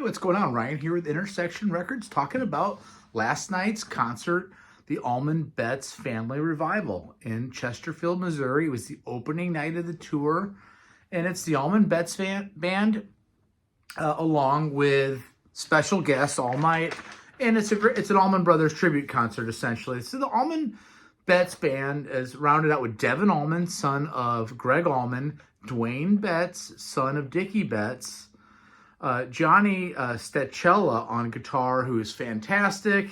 what's going on? Ryan here with Intersection Records, talking about last night's concert, the Allman Betts Family Revival in Chesterfield, Missouri. It was the opening night of the tour, and it's the Allman Betts Band along with special guests all night, and it's an Allman Brothers tribute concert essentially. So the Allman Betts Band is rounded out with Devin Allman, son of Greg Allman, Dwayne Betts, son of Dickie Betts, Johnny Stecella on guitar, who is fantastic.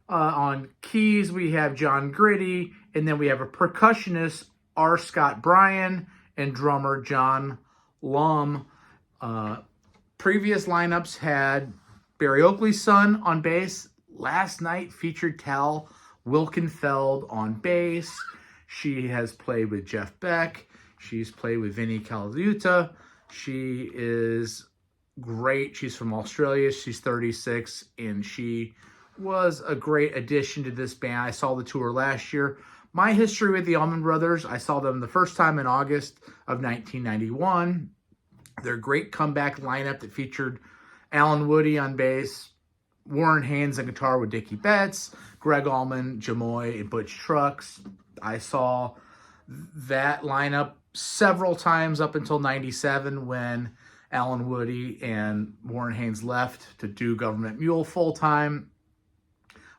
On keys, we have John Gritty, and then we have a percussionist, R. Scott Bryan, and drummer John Lum. Previous lineups had Barry Oakley's son on bass. Last night featured Tal Wilkenfeld on bass. She has played with Jeff Beck. She's played with Vinnie Colaiuta. She is great. She's from Australia. She's 36, and she was a great addition to this band. I saw the tour last year. My history with the Allman Brothers, I saw them the first time in August of 1991. Their great comeback lineup that featured Alan Woody on bass, Warren Haynes on guitar with Dickie Betts, Greg Allman, Jamoy, and Butch Trucks. I saw that lineup several times up until 97 when Alan Woody and Warren Haynes left to do Government Mule full-time.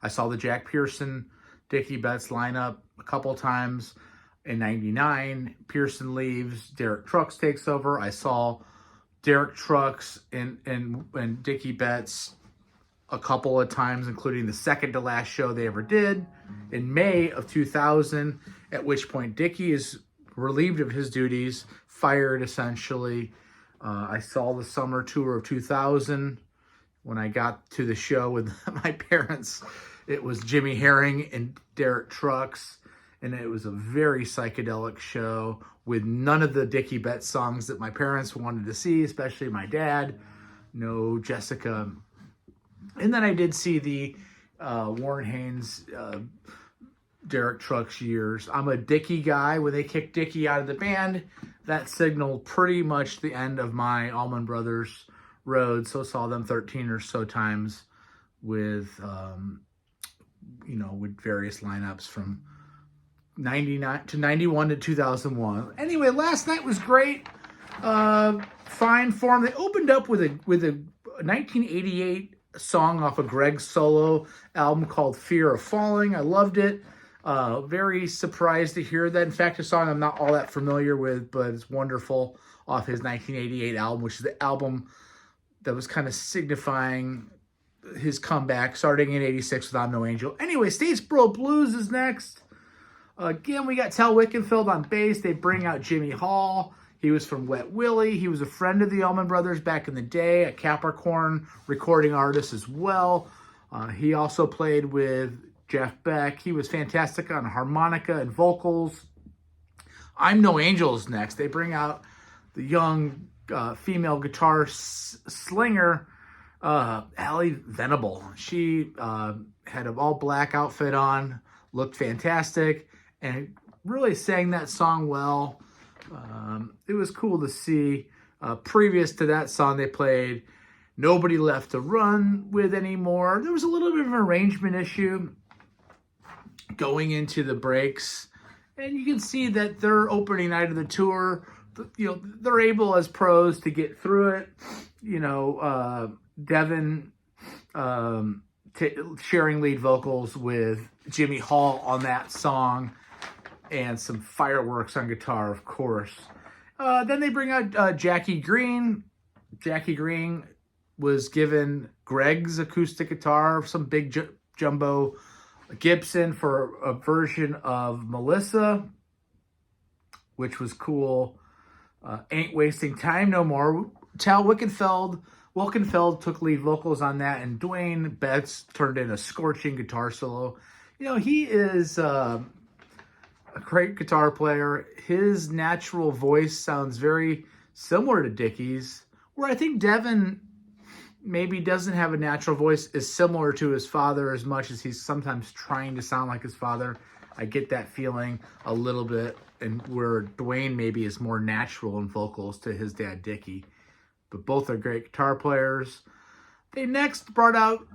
I saw the Jack Pearson, Dickie Betts lineup a couple times. In 99, Pearson leaves, Derek Trucks takes over. I saw Derek Trucks and Dickie Betts a couple of times, including the second to last show they ever did in May of 2000, at which point Dickie is relieved of his duties, fired essentially. I saw the summer tour of 2000. When I got to the show with my parents, it was Jimmy Herring and Derek Trucks, and it was a very psychedelic show with none of the Dickie Betts songs that my parents wanted to see, especially my dad. No Jessica. And then I did see the Warren Haynes, Derek Trucks years. I'm a Dickie guy. When they kicked Dickie out of the band, that signaled pretty much the end of my Allman Brothers road. So saw them 13 or so times with, with various lineups from 99 to 91 to 2001. Anyway, last night was great. Fine form. They opened up with a 1988 song off of Greg's solo album called Fear of Falling. I loved it. Very surprised to hear that. In fact, a song I'm not all that familiar with, but it's wonderful, off his 1988 album, which is the album that was kind of signifying his comeback, starting in 86 with I'm No Angel. Anyway, Statesboro Blues is next. Again, we got Tal Wickenfeld on bass. They bring out Jimmy Hall. He was from Wet Willie. He was a friend of the Allman Brothers back in the day, a Capricorn recording artist as well. He also played with Jeff Beck. He was fantastic on harmonica and vocals. I'm No Angel is next. They bring out the young female guitar slinger, Allie Venable. She had an all-black outfit on, looked fantastic, and really sang that song well. It was cool to see. Previous to that song, they played Nobody Left to Run With Anymore. There was a little bit of an arrangement issue going into the breaks, and you can see that their opening night of the tour, they're able as pros to get through it. Devin sharing lead vocals with Jimmy Hall on that song, and some fireworks on guitar, of course. Then they bring out Jackie Green. Jackie Green was given Greg's acoustic guitar, some big jumbo Gibson, for a version of Melissa, which was cool. Ain't Wasting Time No More. Tal Wilkenfeld took lead vocals on that, and Dwayne Betts turned in a scorching guitar solo. He is a great guitar player. His natural voice sounds very similar to Dickie's, where I think Devin maybe doesn't have a natural voice is similar to his father, as much as he's sometimes trying to sound like his father. I get that feeling a little bit, and where Dwayne maybe is more natural in vocals to his dad, Dickie. But both are great guitar players. They next brought out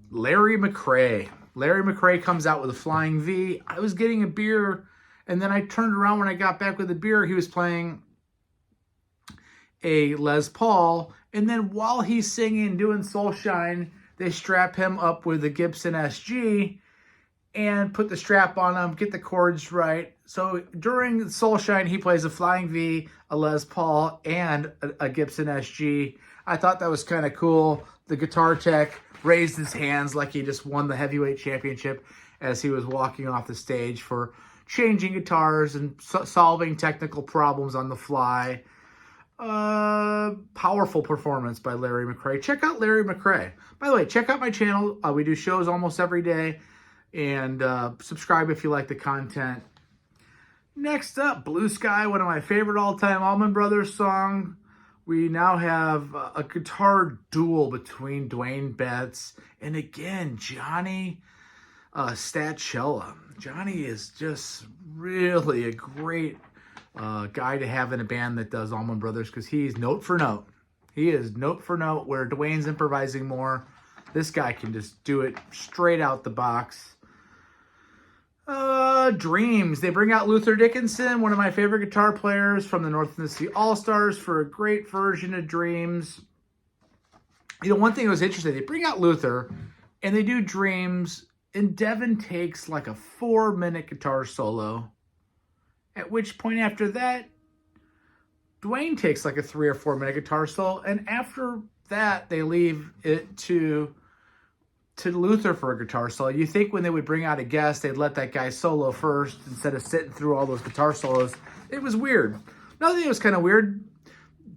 Larry McCray. Larry McCray comes out with a flying V. I was getting a beer, and then I turned around when I got back with the beer. He was playing a Les Paul, and then while he's singing, doing Soul Shine, they strap him up with a Gibson SG and put the strap on him, get the chords right. So during Soul Shine, he plays a flying V, a Les Paul, and a Gibson SG. I thought that was kind of cool. The guitar tech raised his hands like he just won the heavyweight championship as he was walking off the stage for changing guitars and solving technical problems on the fly. Powerful performance by Larry McCray. Check out Larry McCray. By the way, check out my channel. We do shows almost every day. And subscribe if you like the content. Next up, Blue Sky, one of my favorite all-time Allman Brothers song. We now have a guitar duel between Dwayne Betts and, again, Johnny Statchella. Johnny is just really a great guy to have in a band that does Allman Brothers, because he's note for note. He is note for note, where Dwayne's improvising more. This guy can just do it straight out the box. Dreams. They bring out Luther Dickinson, one of my favorite guitar players from the North Tennessee All-Stars, for a great version of Dreams. You know, one thing that was interesting, they bring out Luther and they do Dreams, and Devin takes like a 4-minute guitar solo. At which point after that, Dwayne takes like a 3 or 4-minute guitar solo, and after that, they leave it to Luther for a guitar solo. You think when they would bring out a guest, they'd let that guy solo first instead of sitting through all those guitar solos. It was weird. Another thing that was kind of weird,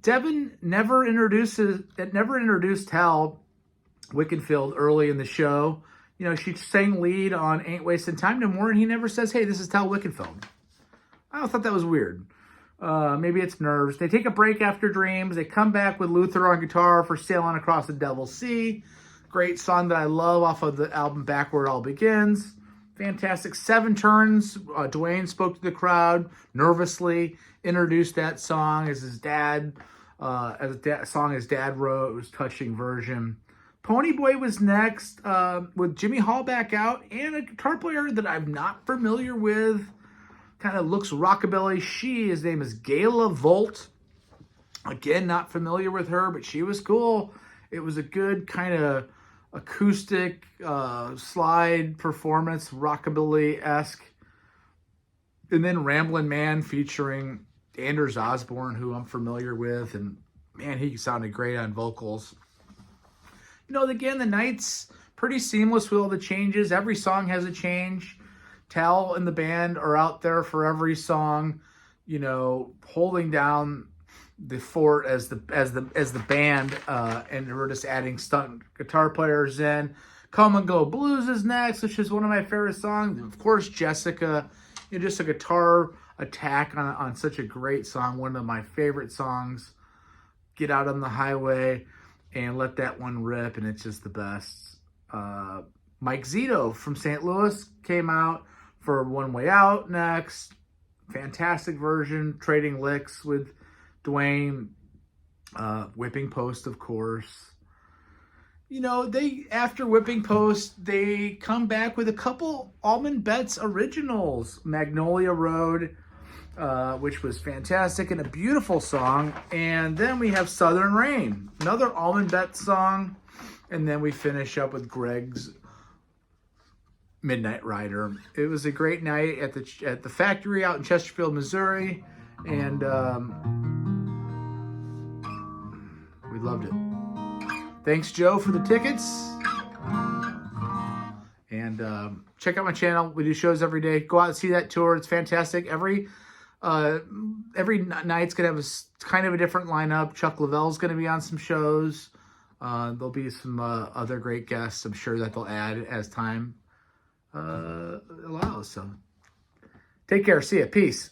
Devin never introduced Hal Wickenfield early in the show. You know, she sang lead on Ain't Wasting Time No More, and he never says, hey, this is Hal Wickenfield. I thought that was weird. Maybe it's nerves. They take a break after Dreams. They come back with Luther on guitar for Sailing Across the Devil's Sea. Great song that I love off of the album Back Where It All Begins. Fantastic. 7 turns. Dwayne spoke to the crowd nervously, introduced that song as his dad, song his dad wrote. It was a touching version. Ponyboy was next with Jimmy Hall back out, and a guitar player that I'm not familiar with. Kind of looks rockabilly. His name is Gayla Volt. Again, not familiar with her, but she was cool. It was a good kind of acoustic slide performance, rockabilly-esque. And then Ramblin' Man featuring Anders Osborne, who I'm familiar with. And, man, he sounded great on vocals. You know, again, the night's pretty seamless with all the changes. Every song has a change. Tal and the band are out there for every song, you know, holding down the fort as the band, and we're just adding stunt guitar players in. Come and Go Blues is next, which is one of my favorite songs. And of course, Jessica, you know, just a guitar attack on such a great song, one of my favorite songs. Get Out on the Highway and let that one rip, and it's just the best. Mike Zito from St. Louis came out for One Way Out next. Fantastic version, trading licks with Dwayne. Whipping Post, of course. You know, after Whipping Post, they come back with a couple Allman Betts originals. Magnolia Road, which was fantastic and a beautiful song. And then we have Southern Rain, another Allman Betts song. And then we finish up with Greg's Midnight Rider. It was a great night at the factory out in Chesterfield, Missouri. And we loved it. Thanks, Joe, for the tickets. And check out my channel. We do shows every day. Go out and see that tour. It's fantastic. Every night's going to have a kind of a different lineup. Chuck Leavell's going to be on some shows. There'll be some other great guests, I'm sure, that they'll add as time allows. So take care. See ya. Peace.